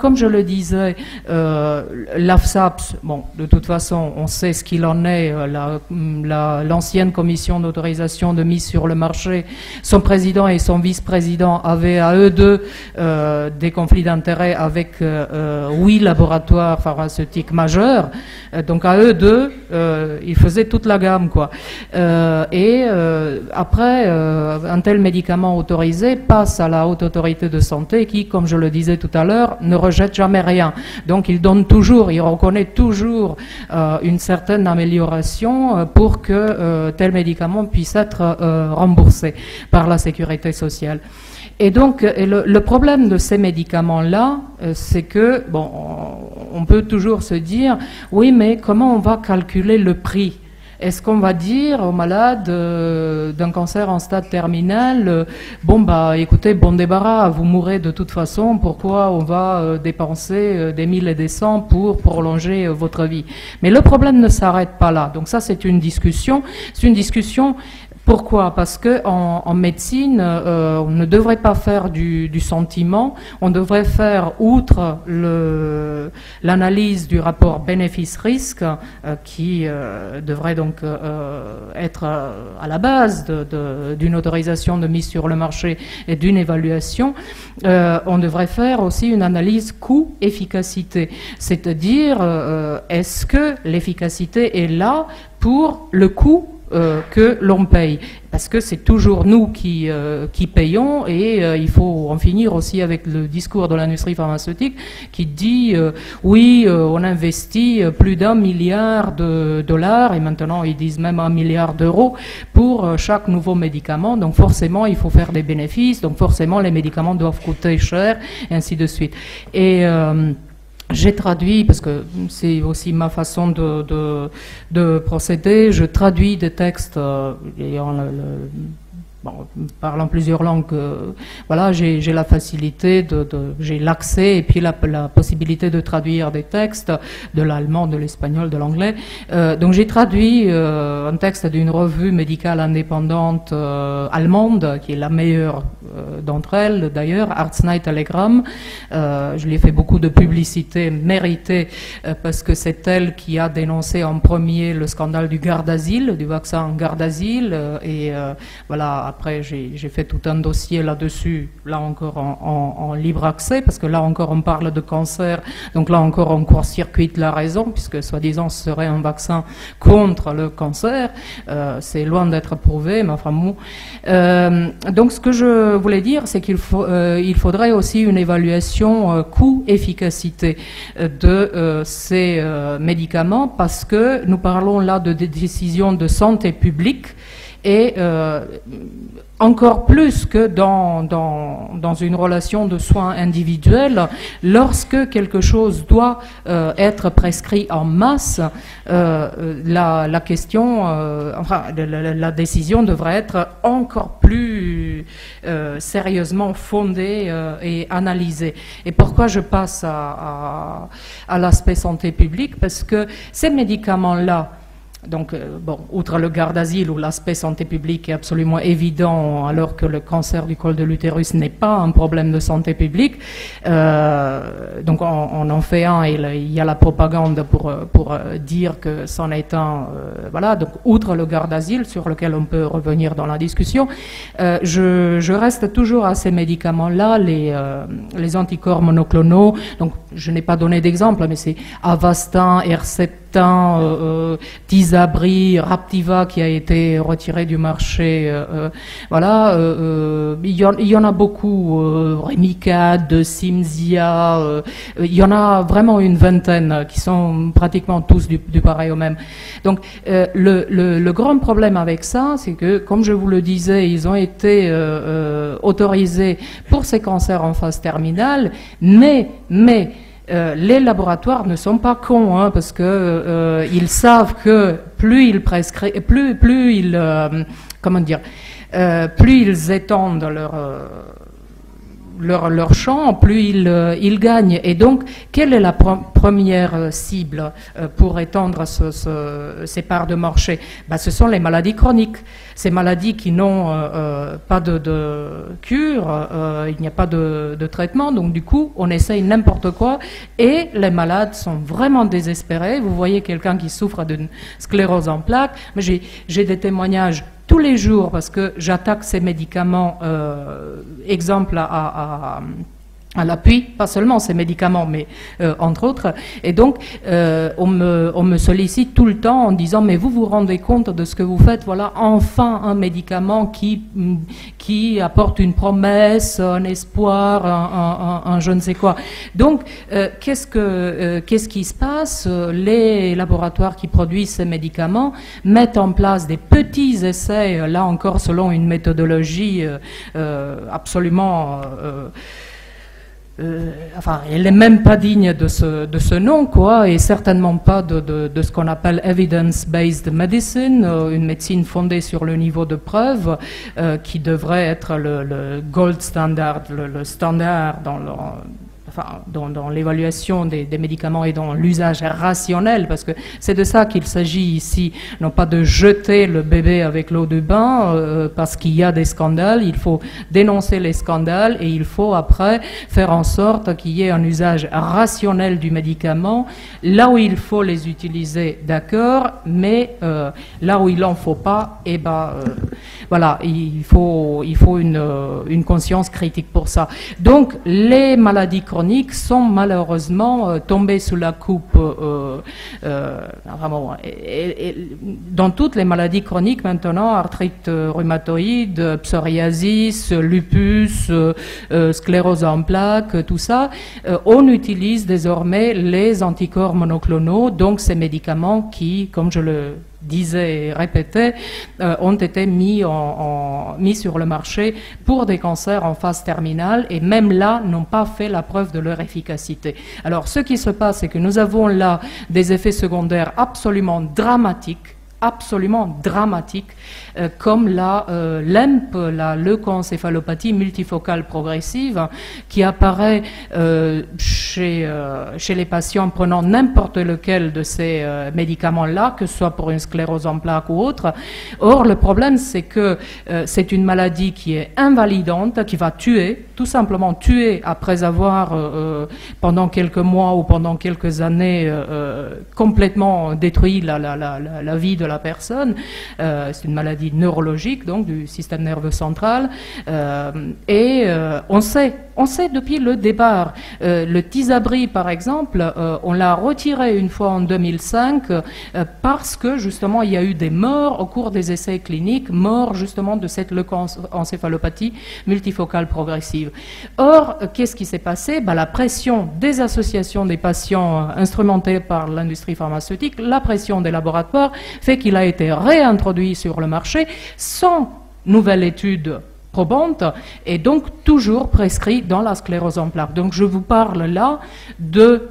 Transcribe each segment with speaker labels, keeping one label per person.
Speaker 1: comme je le disais, l'AFSAPS, bon, de toute façon, on sait ce qu'il en est, l'ancienne commission d'autorisation de mise sur le marché, son président et son vice-président avaient à eux deux des conflits d'intérêts avec 8 laboratoires pharmaceutiques majeurs, donc à eux deux, ils faisaient toute la gamme, quoi. Après, un tel médicament autorisé passe à la Haute Autorité de Santé qui, comme je le disais tout à l'heure, ne rejette jamais rien. Donc il donne toujours, il reconnaît toujours une certaine amélioration pour que tel médicament puisse être remboursé par la Sécurité sociale. Et donc, le problème de ces médicaments-là, c'est que, bon, on peut toujours se dire, oui, mais comment on va calculer le prix ? Est-ce qu'on va dire aux malades d'un cancer en stade terminal, bon bah écoutez, bon débarras, vous mourrez de toute façon, pourquoi on va dépenser des 1000 et des 100 pour prolonger votre vie? Mais le problème ne s'arrête pas là. Donc ça, c'est une discussion. Pourquoi? Parce que en médecine, on ne devrait pas faire du sentiment, on devrait faire, outre l'analyse du rapport bénéfice-risque, qui devrait donc être à la base d'une autorisation de mise sur le marché et d'une évaluation, on devrait faire aussi une analyse coût-efficacité, c'est-à-dire est-ce que l'efficacité est là pour le coût que l'on paye, parce que c'est toujours nous qui payons, et il faut en finir aussi avec le discours de l'industrie pharmaceutique qui dit oui, on investit plus d'1 milliard de dollars, et maintenant ils disent même 1 milliard d'euros pour chaque nouveau médicament, donc forcément il faut faire des bénéfices, donc forcément les médicaments doivent coûter cher, et ainsi de suite. Et j'ai traduit, parce que c'est aussi ma façon de procéder, je traduis des textes ayant parlant plusieurs langues, voilà, j'ai la facilité, j'ai l'accès et puis la possibilité de traduire des textes de l'allemand, de l'espagnol, de l'anglais. Donc j'ai traduit un texte d'une revue médicale indépendante allemande, qui est la meilleure d'entre elles d'ailleurs, Arznei-Telegramm. Je lui ai fait beaucoup de publicité méritée parce que c'est elle qui a dénoncé en premier le scandale du Gardasil, du vaccin Gardasil, et voilà. Après, j'ai fait tout un dossier là-dessus, là encore en libre accès, parce que là encore on parle de cancer, donc là encore on court-circuite la raison, puisque soi-disant ce serait un vaccin contre le cancer. C'est loin d'être prouvé, mais enfin bon. Donc ce que je voulais dire, c'est qu'il faudrait aussi une évaluation coût-efficacité de ces médicaments, parce que nous parlons là de décisions de santé publique, et encore plus que dans une relation de soins individuels, lorsque quelque chose doit être prescrit en masse, la question, enfin la décision devrait être encore plus sérieusement fondée et analysée. Et pourquoi je passe à l'aspect santé publique? Parce que ces médicaments-là, donc, bon, outre le Gardasil où l'aspect santé publique est absolument évident, alors que le cancer du col de l'utérus n'est pas un problème de santé publique, donc on en fait un, et il y a la propagande pour dire que c'en est un, voilà. Donc, outre le Gardasil, sur lequel on peut revenir dans la discussion, je reste toujours à ces médicaments-là, les anticorps monoclonaux. Donc, je n'ai pas donné d'exemple, mais c'est Avastin, Herceptin, Tysabri, Raptiva qui a été retiré du marché, voilà, il y en a beaucoup, Remicade, Cimzia, il y en a vraiment une vingtaine qui sont pratiquement tous du pareil au même. Donc le grand problème avec ça, c'est que, comme je vous le disais, ils ont été autorisés pour ces cancers en phase terminale, mais les laboratoires ne sont pas cons, hein, parce que ils savent que plus ils prescrivent, plus ils, comment dire, plus ils étendent leur champ, plus ils gagnent. Et donc, quelle est la première cible pour étendre ces parts de marché? Ben, ce sont les maladies chroniques. Ces maladies qui n'ont pas de cure, il n'y a pas de traitement, donc du coup, on essaye n'importe quoi, et les malades sont vraiment désespérés. Vous voyez quelqu'un qui souffre d'une sclérose en plaques, mais j'ai des témoignages tous les jours, parce que j'attaque ces médicaments, exemple à l'appui, pas seulement ces médicaments, mais entre autres. Et donc, on me sollicite tout le temps en disant, mais vous vous rendez compte de ce que vous faites? Voilà, enfin un médicament qui apporte une promesse, un espoir, un je ne sais quoi. Donc, qu'est-ce qui se passe? Les laboratoires qui produisent ces médicaments mettent en place des petits essais, là encore selon une méthodologie absolument... enfin, elle n'est même pas digne de ce nom, quoi, et certainement pas de ce qu'on appelle evidence-based medicine, une médecine fondée sur le niveau de preuve, qui devrait être le gold standard, le standard dans l'évaluation des médicaments et dans l'usage rationnel, parce que c'est de ça qu'il s'agit ici, non pas de jeter le bébé avec l'eau du bain, parce qu'il y a des scandales. Il faut dénoncer les scandales et il faut après faire en sorte qu'il y ait un usage rationnel du médicament, là où il faut les utiliser, d'accord, mais là où il n'en faut pas, eh ben, voilà, il faut une conscience critique pour ça. Donc, les maladies chroniques sont malheureusement tombées sous la coupe, vraiment, dans toutes les maladies chroniques maintenant, arthrite rhumatoïde, psoriasis, lupus, sclérose en plaques, tout ça, on utilise désormais les anticorps monoclonaux, donc ces médicaments qui, comme je le disais et répétais, ont été mis sur le marché pour des cancers en phase terminale, et même là n'ont pas fait la preuve de leur efficacité. Alors ce qui se passe, c'est que nous avons là des effets secondaires absolument dramatiques, comme la LEMP, la leucoencéphalopathie multifocale progressive, qui apparaît chez les patients prenant n'importe lequel de ces médicaments-là, que ce soit pour une sclérose en plaques ou autre. Or, le problème, c'est que c'est une maladie qui est invalidante, qui va tuer, tout simplement tuer, après avoir, pendant quelques mois ou pendant quelques années, complètement détruit la vie de la personne. C'est une maladie neurologique, donc du système nerveux central, et on sait depuis le départ. Le Tysabri, par exemple, on l'a retiré une fois en 2005 parce que justement il y a eu des morts au cours des essais cliniques, morts justement de cette leucoencéphalopathie multifocale progressive. Or, qu'est-ce qui s'est passé? La pression des associations des patients instrumentés par l'industrie pharmaceutique, la pression des laboratoires fait qu'il a été réintroduit sur le marché sans nouvelle étude probante, et donc toujours prescrit dans la sclérose en plaques. Donc je vous parle là de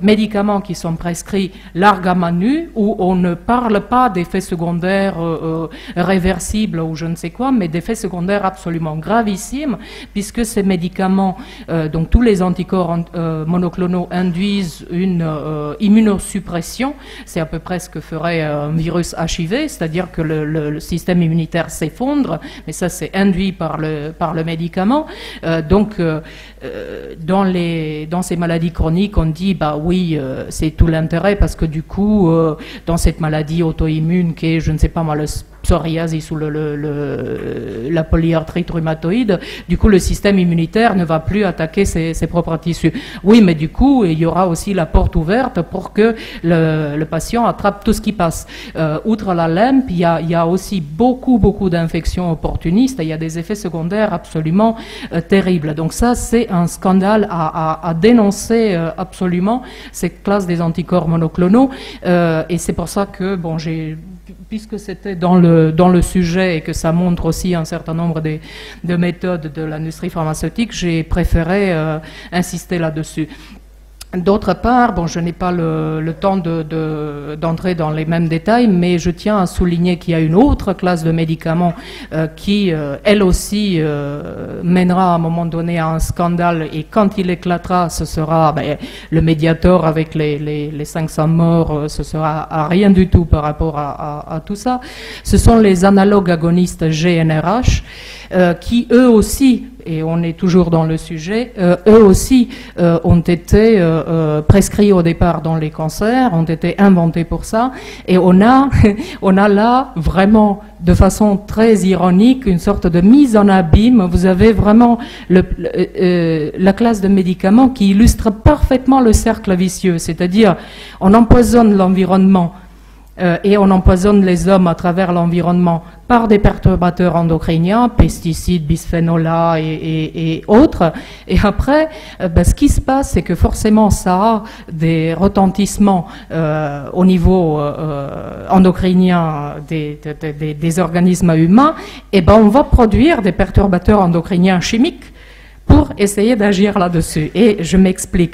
Speaker 1: médicaments qui sont prescrits larga manu, où on ne parle pas d'effets secondaires réversibles ou je ne sais quoi, mais d'effets secondaires absolument gravissimes, puisque ces médicaments, donc tous les anticorps monoclonaux induisent une immunosuppression. C'est à peu près ce que ferait un virus HIV, c'est-à-dire que le système immunitaire s'effondre, mais ça c'est induit par le médicament. Donc, dans ces maladies chroniques, on dit, bah oui, c'est tout l'intérêt, parce que du coup, dans cette maladie auto-immune qui est, je ne sais pas moi, le psoriasis ou la polyarthrite rhumatoïde, du coup le système immunitaire ne va plus attaquer ses propres tissus. Oui, mais du coup il y aura aussi la porte ouverte pour que le patient attrape tout ce qui passe. Outre la LEMP, il y a aussi beaucoup d'infections opportunistes, et il y a des effets secondaires absolument terribles. Donc ça, c'est un scandale à dénoncer absolument, cette classe des anticorps monoclonaux, et c'est pour ça que, bon, puisque c'était dans le sujet et que ça montre aussi un certain nombre de méthodes de l'industrie pharmaceutique, j'ai préféré insister là-dessus. D'autre part, bon, je n'ai pas le temps d'entrer dans les mêmes détails, mais je tiens à souligner qu'il y a une autre classe de médicaments qui, elle aussi, mènera à un moment donné à un scandale, et quand il éclatera, ce sera le Mediator avec les 500 morts, ce sera à rien du tout par rapport à tout ça. Ce sont les analogues agonistes GnRH qui, eux aussi, et on est toujours dans le sujet, eux aussi ont été prescrits au départ dans les cancers, ont été inventés pour ça, et on a là vraiment, de façon très ironique, une sorte de mise en abîme. Vous avez vraiment la classe de médicaments qui illustre parfaitement le cercle vicieux, c'est-à-dire on empoisonne l'environnement et on empoisonne les hommes à travers l'environnement par des perturbateurs endocriniens, pesticides, bisphénol A et autres. Et après, ce qui se passe, c'est que forcément, ça a des retentissements au niveau endocrinien des organismes humains. Et on va produire des perturbateurs endocriniens chimiques pour essayer d'agir là-dessus. Et je m'explique.